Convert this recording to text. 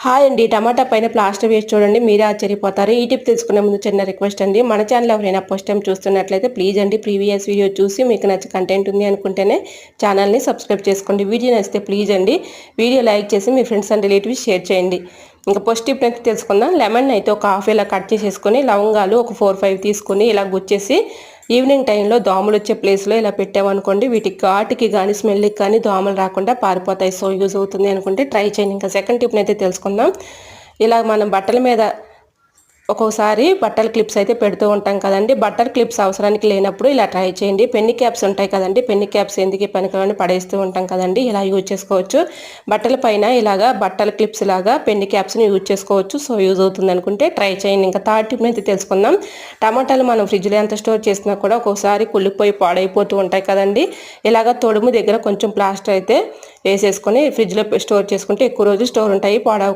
Hi అండి. టమాటా పైన plaster వేసి చూడండి, మీరే ఆశ్చర్యపోతారు. ఈ టిప్ తెలుసుకునే ముందు చిన్న రిక్వెస్ట్ అండి, మన ఛానల్ ఎవరైనా ఫస్ట్ టైం చూస్తున్నట్లయితే ప్లీజ్ అండి ప్రీవియస్ వీడియో చూసి మీకు నచ్చే కంటెంట్ ఉంది అనుకుంటేనే ఛానల్ని సబ్స్క్రైబ్ చేసుకోండి. వీడియో నచ్చితే ప్లీజ్ అండి వీడియో లైక్ చేసి మీ ఫ్రెండ్స్ అండ్ రిలేటివ్స్ షేర్ చేయండి. ఇంకా ఫస్ట్ టిప్ అయితే తెలుసుకుందాం. లెమన్ అయితే ఒక హాఫ్ ఇలా కట్ చేసేసుకొని, లవంగాలు ఒక 4-5 తీసుకొని ఇలా గుచ్చేసి ఈవినింగ్ టైంలో దోమలు వచ్చే ప్లేస్లో ఇలా పెట్టామనుకోండి, వీటికి ఘాటుకి కానీ స్మెల్కి కానీ దోమలు రాకుండా పారిపోతాయి. సో యూజ్ అవుతుంది అనుకుంటే ట్రై చేయండి. ఇంకా సెకండ్ టిప్ని అయితే తెలుసుకుందాం. ఇలా మనం బట్టల మీద ఒక్కోసారి బట్టల క్లిప్స్ అయితే పెడుతూ ఉంటాం కదండి. బట్టల క్లిప్స్ అవసరానికి లేనప్పుడు ఇలా ట్రై చేయండి. పెన్ని క్యాప్స్ ఉంటాయి కదండి, పెన్ని క్యాప్స్ ఎందుకు పనికిరాని పడేస్తూ ఉంటాం కదండి, ఇలా యూజ్ చేసుకోవచ్చు. బట్టల పైన ఇలాగా బట్టల క్లిప్స్ లాగా పెన్ని క్యాప్స్ని యూజ్ చేసుకోవచ్చు. సో యూజ్ అవుతుంది అనుకుంటే ట్రై చేయండి. ఇంకా థర్డ్ టిప్ని అయితే తెలుసుకుందాం. టమాటాలు మనం ఫ్రిడ్జ్లో ఎంత స్టోర్ చేసినా కూడా ఒక్కోసారి కుళ్ళిపోయి పాడైపోతూ ఉంటాయి కదండి. ఇలాగ తొడుము దగ్గర కొంచెం ప్లాస్టర్ అయితే వేసేసుకొని ఫ్రిడ్జ్లో స్టోర్ చేసుకుంటే ఎక్కువ రోజులు స్టోర్ ఉంటాయి, పాడవ